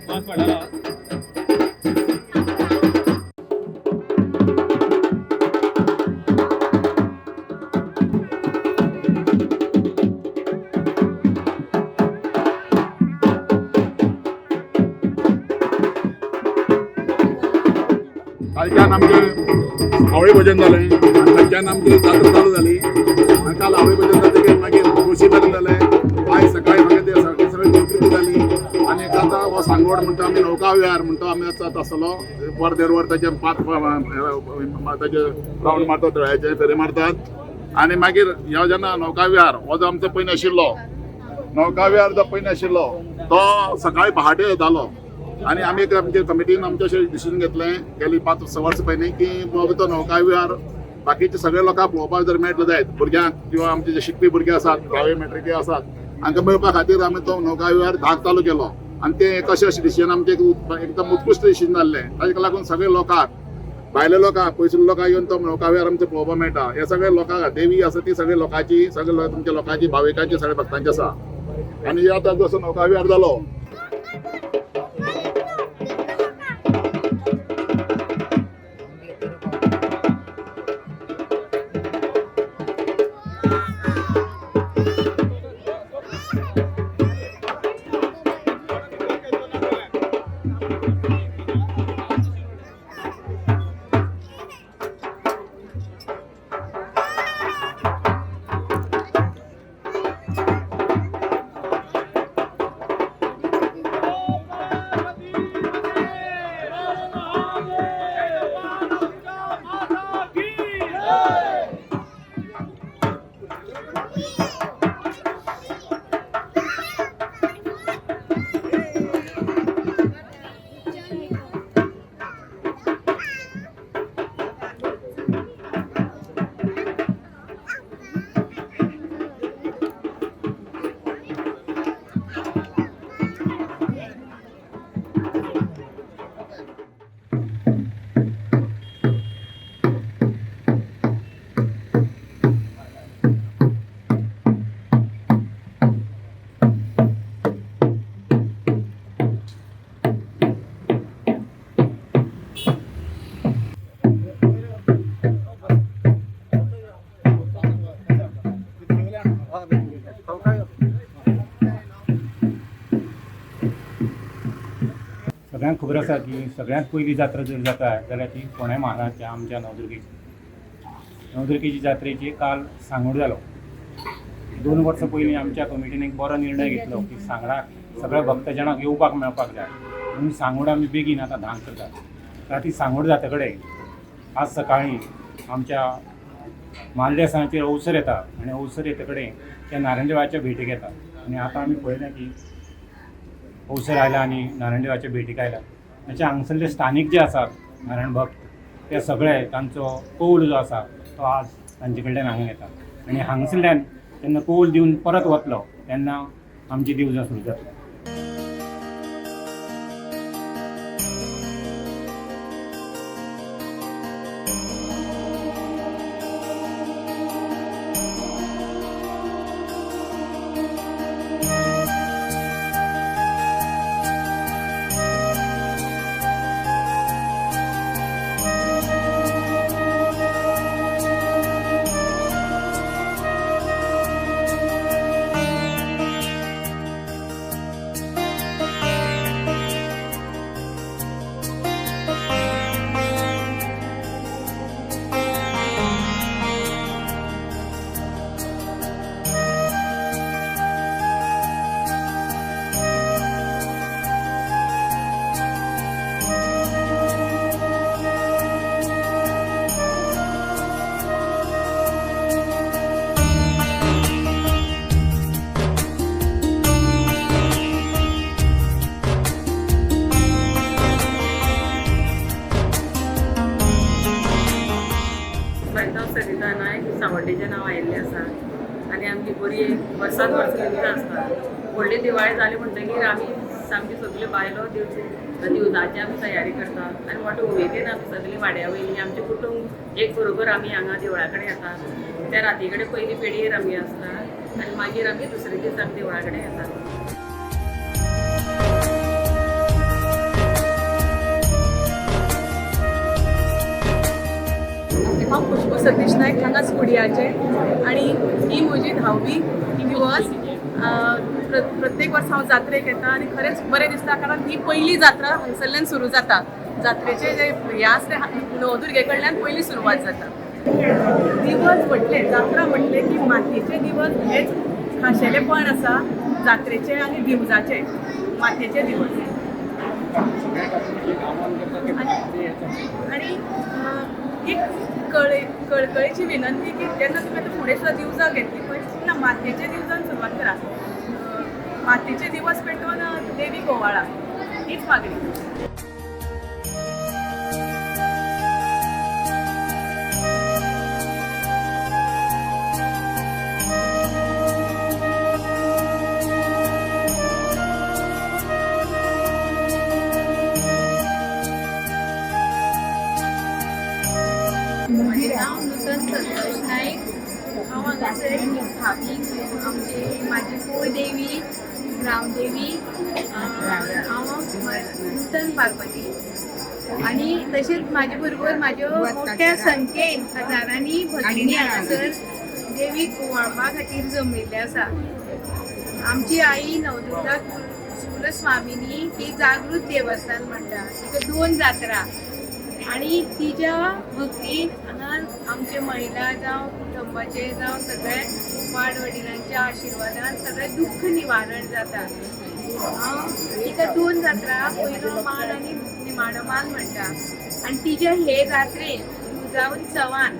कालच्यान आमचे आवळे भजन जालें, कालच्यान आमची जात्रा चालू जाली आनी काल आवळे भजन जातकीर मागीर खोशी भजन जालें. आयज सकाळी म्हाका ते सगळी प्रकृती जाली आनी आतां हो सांगोड म्हणटा आमी नौका विहार म्हणटा आमी आसतलो वर देड वर ताचे ताचे रावंड मारतात तळ्याचे फेरे मारतात आनी मागीर ह्यो जेन्ना नौका विहार हो जो आमचो पयलीं आशिल्लो नौका विहार जो पयलीं आशिल्लो तो सकाळी पहाटे येतालो आनी आमी आमचे कमिटीन आमचे अशें डिसिजन घेतलें गेली 5-6 वर्सां पयलीं की बाबा तो नौका विहार बाकीचे सगळे लोकांक पळोवपाक जर मेळटलो जायत भुरग्यांक किंवा आमचे जे शिकपी भुरगे आसात प्रायवेट मॅट्रिकी आसात हांकां मेळपा खातीर आमी तो नौका विहार धाक चालू केलो आनी तें कशें अशें डिसिजन आमचें एकदम उत्कृश्ट डिसिजन जाल्लें. ताका लागून सगळे लोकांक भायले लोकांक पयसुल्ले लोकांक येवन तो नौका विहार आमचो पळोवपाक मेळटा. हे सगळे लोकांक देवी आसा ती सगळे लोकांची सगळे तुमच्या लोकांची भाविकांची सगळे भक्तांची आसा आनी आतां जसो नौका विहार जालो सगळ्यांक खबर आसा की सगळ्यांत पयली जात्रा जर जाता जाल्यार ती फोंड्या म्हालाच्या आमच्या नवदुर्गेची जात्रेची काल सांगोड जालो. 2 वर्सां पयलीं आमच्या कमिटीन एक बरो निर्णय घेतलो की सांगडाक सगळ्या भक्तजनांक येवपाक मेळपाक जाय म्हणून सांगोड आमी बेगीन आतां धांक करतात. तर ती सांगोड जाता कडेन आज सकाळीं आमच्या मालदेसांचेर अवसर येता आनी अवसर येता कडेन ते नारायणदेवाच्या भेटीक येता आनी आतां आमी पळयलें की अवसर आयला आनी नारायणदेवाच्या भेटीक आयला. ताचे हांगसरले स्थानीक जे आसात नारायण भक्त ते सगळे तांचो कौल जो आसा तो आज तांचे कडल्यान हांगा येता आनी हांगसरल्यान जेन्ना कौल दिवन परत वतलो तेन्ना आमची दिवजां सुरू जातली. सरिता नायक सावड्डेचें नांव आयिल्लें आसा आनी आमची बरी वर्सान वर्स दिवजां आसता. व्हडली दिवाळी जाली म्हणटकीर आमी सामकी सगल्यो बायलो दिवजाची आमी तयारी करता आनी मोठ्या उमेदीन आमी सगळीं वाड्या वयलीं आमचें कुटूंब एक बरोबर आमी हांगा देवळा कडेन येतात. त्या राती कडेन पयलीं पेडयेर आमी आसता आनी मागीर आमी दुसरे दीस आमी देवळा कडेन येतात. सतीश नायक हांगाच कुडियाचे आणि ही म्हजी 10वी दिवस. प्रत्येक वर्सा हांव जात्रेक येता आणि खरेंच बरें दिसता कारण ही पयली जात्रा हांगसरल्यान सुरू जाता. जात्रेचे जे हे आसा ते नवदुर्गे कडल्यान पयली सुरवात जाता. दिवस म्हटले जात्रा म्हटले की मातयेचे दिवस हेच खाशेलेपण आसा जात्रेचे आणि दिवजाचे. मातयेचे दिवस आणि एक कळकळीची विनंती की जेन्ना तुमी आतां फुडें सुद्दां दिवजां घेतली पळय तेन्ना मातयेच्या दिवजान सुरवात करा. मातयेचे दिवस पेटोवन देवीक ओवाळा हीच मागणी. म्हजें नांव नुतन संतोष नायक. हांव हांगासर भावीक म्हाजी कुळदेवी रामदेवी हांव नुतन पार्वती आनी तशेंच म्हाजे बरोबर म्हाज्यो मोठ्या संख्येन हजारांनी भगिनी हांगासर देवीक ओवाळपा खातीर जमिल्ले आसा. आमची आई नवदुर्गा कुलस्वामिनी ही जागृत देवस्थान म्हणटा. तिका 2 जात्रा आणि तिच्या भक्तीन हांगा आमचे महिला जावं कुटुंबाचे जावं सगळे वाड वडिलांच्या आशिर्वादान सगळें दुख्ख निवारण जाता. हांव तिका 2 जात्रा पयलो मान आनी निमाणो मान म्हणटा आनी तिच्या हे जात्रेन जावन चवान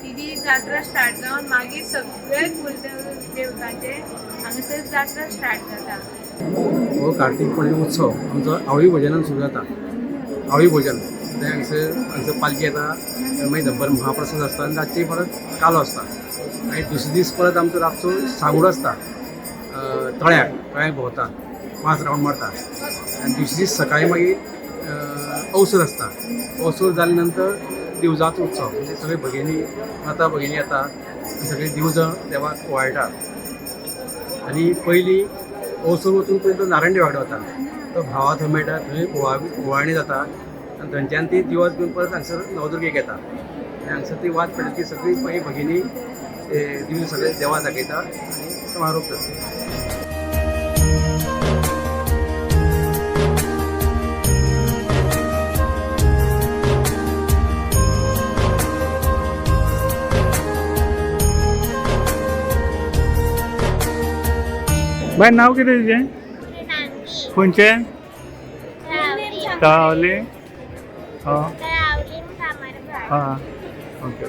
तिजी जात्रा स्टार्ट जावन मागीर सगळे कुलदेवतांचे हांगासर जात्रा स्टार्ट जाता. हो कार्तिक पौर्णिमा उत्सव आमचो आवळी भजनान सुरू जाता. आवळी भजन ते हांगसर पालखी येता मागीर दनपार महाप्रसाद आसता आनी रातची परत कालो आसता आनी दुसरे दीस परत आमचो रातचो सांगोड आसता. तळ्याक भोंवता 5 रावंड मारता आनी दुसरे दीस सकाळीं मागीर अवसर आसता. अवसर जाले नंतर दिवजाचो उत्सव म्हणजे सगळे भगिनी माता भगिनी येता सगळीं दिवजां देवाक ओवाळटा. आनी पयलीं अवसर वचून पयलीं नारायण देवाकडे वता. तो भावा थंय मेळटा थंय ओवाळणी जाता आनी थंयच्यान ती दिवस घेवन परत हांगसर नवदुर्गेक येता आनी हांगसर ती वाट पेटली की सगळीं मागीर भगिनी दिवज सगळे देवा दाखयता आनी समारोप जाता. बाय नाव कितें तुजें? खंयचें? तावले. हां ओके.